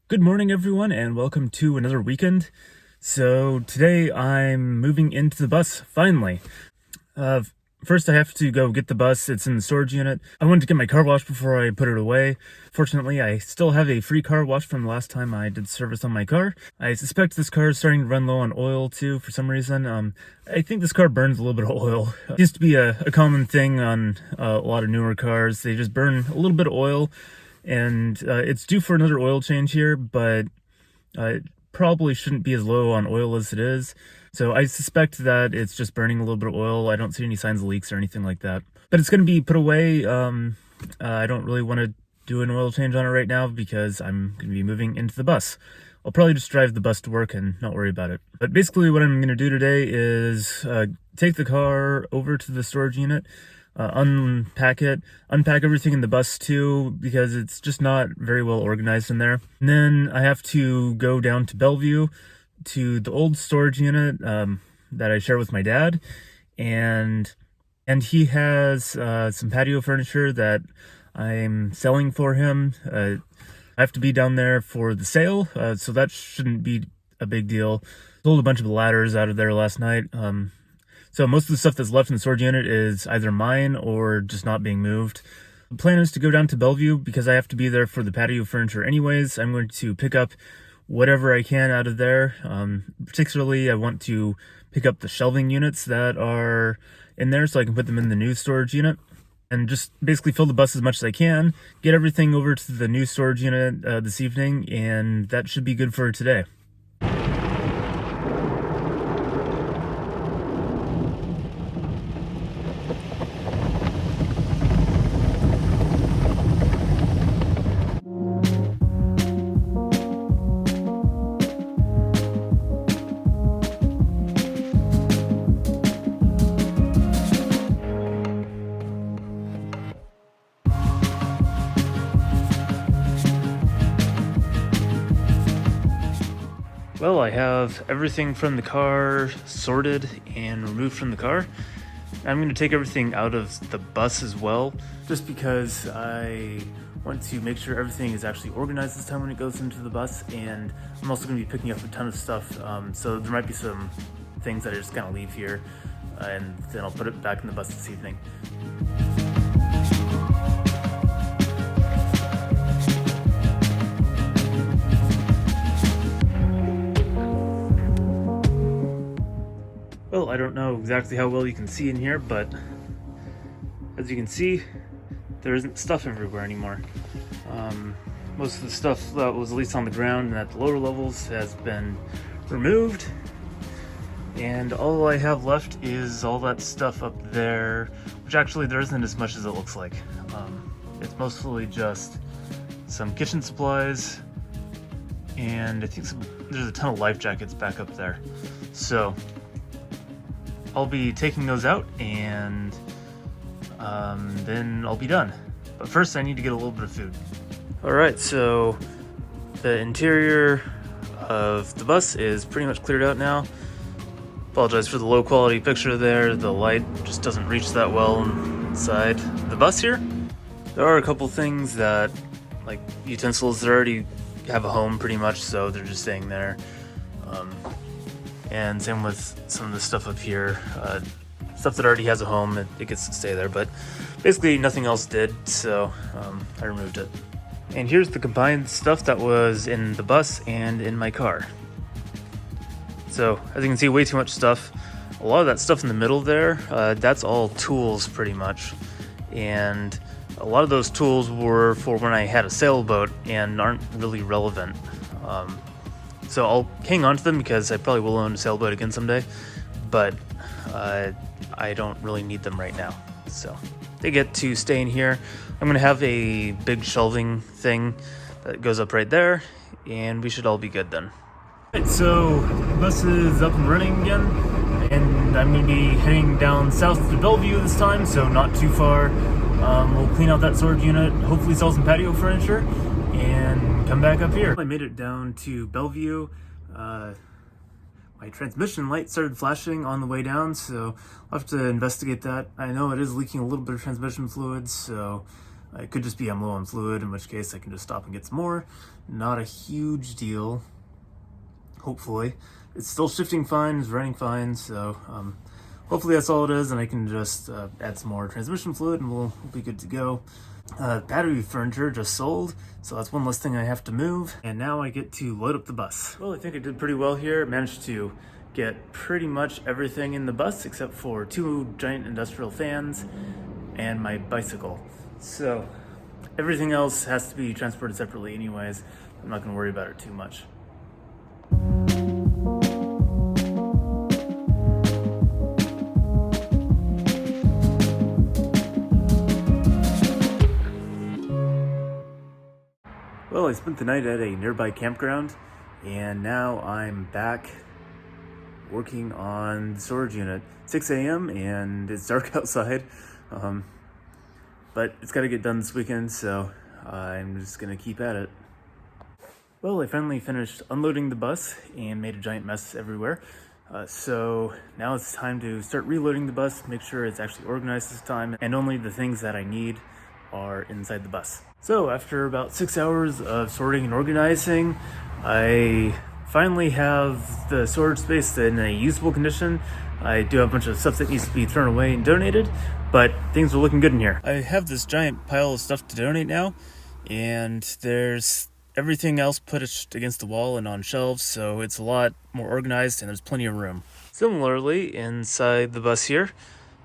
Good morning, everyone, and welcome to another weekend. So today I'm moving into the bus, finally. Uh, First I have to go get the bus. It's in the storage unit. I wanted to get my car washed before I put it away. Fortunately, I still have a free car wash from the last time I did service on my car. I suspect this car is starting to run low on oil too, for some reason. I think this car burns a little bit of oil. It used to be a common thing on a lot of newer cars. They just burn a little bit of oil. And it's due for another oil change here, but it probably shouldn't be as low on oil as it is. So I suspect that it's just burning a little bit of oil. I don't see any signs of leaks or anything like that. But it's going to be put away. I don't really want to do an oil change on it right now because I'm going to be moving into the bus. I'll probably just drive the bus to work and not worry about it. But basically what I'm going to do today is take the car over to the storage unit, unpack it, unpack everything in the bus too, because it's just not very well organized in there. And then I have to go down to Bellevue to the old storage unit that I share with my dad, and he has some patio furniture that I'm selling for him. I have to be down there for the sale, so that shouldn't be a big deal. Sold a bunch of ladders out of there last night. So most of the stuff that's left in the storage unit is either mine or just not being moved. The plan is to go down to Bellevue because I have to be there for the patio furniture anyways. I'm going to pick up whatever I can out of there. Particularly, I want to pick up the shelving units that are in there so I can put them in the new storage unit. And just basically fill the bus as much as I can, get everything over to the new storage unit this evening, and that should be good for today. Well, I have everything from the car sorted and removed from the car. I'm going to take everything out of the bus as well, just because I want to make sure everything is actually organized this time when it goes into the bus, and I'm also going to be picking up a ton of stuff, so there might be some things that I just kind of leave here, and then I'll put it back in the bus this evening. Well, I don't know exactly how well you can see in here, but as you can see, there isn't stuff everywhere anymore. Most of the stuff that was at least on the ground and at the lower levels has been removed, and all I have left is all that stuff up there, which actually there isn't as much as it looks like. It's mostly just some kitchen supplies, and I think there's a ton of life jackets back up there. So I'll be taking those out, and then I'll be done. But first I need to get a little bit of food. Alright, so the interior of the bus is pretty much cleared out now. Apologize for the low quality picture there. The light just doesn't reach that well inside the bus here. There are a couple things that, like utensils, that already have a home pretty much, so they're just staying there. And same with some of the stuff up here. Stuff that already has a home, it gets to stay there, but basically nothing else did, so I removed it. And here's the combined stuff that was in the bus and in my car. So as you can see, way too much stuff. A lot of that stuff in the middle there, that's all tools pretty much. And a lot of those tools were for when I had a sailboat and aren't really relevant. So I'll hang on to them because I probably will own a sailboat again someday, but I don't really need them right now. So they get to stay in here. I'm gonna have a big shelving thing that goes up right there, and we should all be good then. Alright, so the bus is up and running again, and I'm gonna be heading down south to Bellevue this time, so not too far. We'll clean out that storage unit, hopefully sell some patio furniture, and come back up here. I made it down to Bellevue. My transmission light started flashing on the way down, so I'll have to investigate that. I know it is leaking a little bit of transmission fluid, so It could just be I'm low on fluid, in which case I can just stop and get some more. Not a huge deal, hopefully. It's still shifting fine, it's running fine, so hopefully that's all it is, and I can just add some more transmission fluid and we'll be good to go. Battery furniture just sold, so that's one less thing I have to move. And now I get to load up the bus. Well, I think I did pretty well here. Managed to get pretty much everything in the bus except for 2 giant industrial fans and my bicycle. So everything else has to be transported separately anyways. I'm not gonna worry about it too much. Well, I spent the night at a nearby campground, and now I'm back working on the storage unit. 6 a.m. and it's dark outside, but it's got to get done this weekend, so I'm just gonna keep at it. Well, I finally finished unloading the bus and made a giant mess everywhere. So now it's time to start reloading the bus, make sure it's actually organized this time, and only the things that I need are inside the bus. So after about 6 hours of sorting and organizing, I finally have the storage space in a usable condition. I do have a bunch of stuff that needs to be thrown away and donated, but things are looking good in here. I have this giant pile of stuff to donate now, and there's everything else pushed against the wall and on shelves, so it's a lot more organized and there's plenty of room. Similarly, inside the bus here,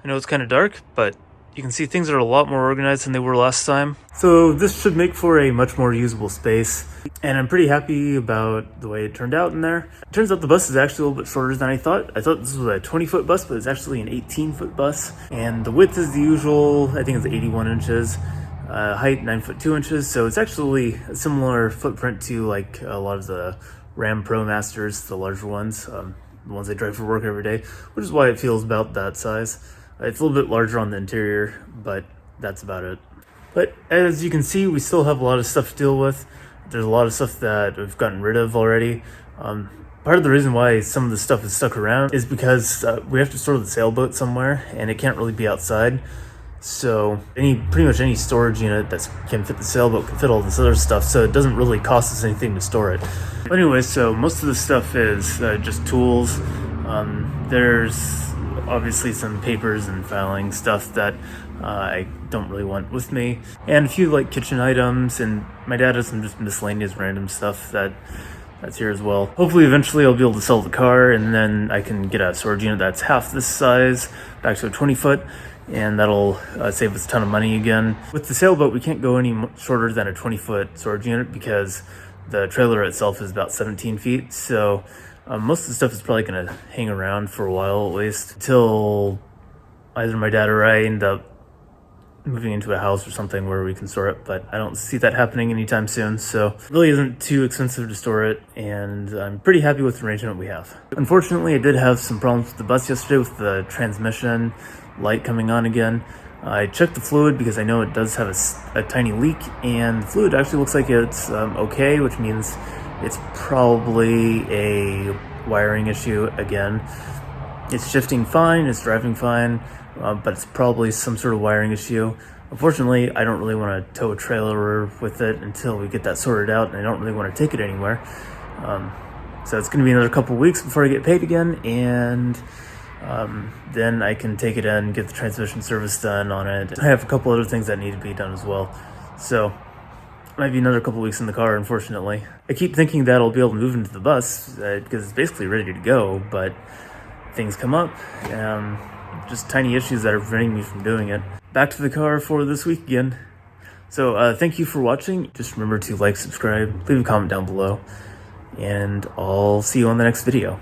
I know it's kind of dark, but you can see things are a lot more organized than they were last time. So this should make for a much more usable space. And I'm pretty happy about the way it turned out in there. It turns out the bus is actually a little bit shorter than I thought. I thought this was a 20-foot bus, but it's actually an 18-foot bus. And the width is the usual, I think it's 81 inches. Height 9 foot 2 inches. So it's actually a similar footprint to like a lot of the Ram Pro Masters, the larger ones, the ones I drive for work every day, which is why it feels about that size. It's a little bit larger on the interior, but that's about it. But as you can see, we still have a lot of stuff to deal with. There's a lot of stuff that we've gotten rid of already. Part of the reason why some of the stuff is stuck around is because we have to store the sailboat somewhere, and it can't really be outside. So pretty much any storage unit that can fit the sailboat can fit all this other stuff, so it doesn't really cost us anything to store it. But anyway, so most of the stuff is just tools. There's obviously some papers and filing stuff that I don't really want with me, and a few like kitchen items, and my dad has some just miscellaneous random stuff that's here as well. Hopefully eventually I'll be able to sell the car, and then I can get a storage unit that's half this size back to a 20-foot, and that'll save us a ton of money again. With the sailboat, we can't go any shorter than a 20-foot storage unit because the trailer itself is about 17 feet, so most of the stuff is probably going to hang around for a while at least, until either my dad or I end up moving into a house or something where we can store it, but I don't see that happening anytime soon, so it really isn't too expensive to store it, and I'm pretty happy with the arrangement we have. Unfortunately, I did have some problems with the bus yesterday with the transmission light coming on again. I checked the fluid because I know it does have a tiny leak, and the fluid actually looks like it's okay, which means it's probably a wiring issue again. It's shifting fine, it's driving fine, but it's probably some sort of wiring issue. Unfortunately, I don't really want to tow a trailer with it until we get that sorted out, and I don't really want to take it anywhere. So it's going to be another couple weeks before I get paid again, and then I can take it in, get the transmission service done on it. I have a couple other things that need to be done as well. So might be another couple weeks in the car, unfortunately. I keep thinking that I'll be able to move into the bus because it's basically ready to go, but things come up, just tiny issues that are preventing me from doing it. Back to the car for this week again. So thank you for watching. Just remember to like, subscribe, leave a comment down below, and I'll see you on the next video.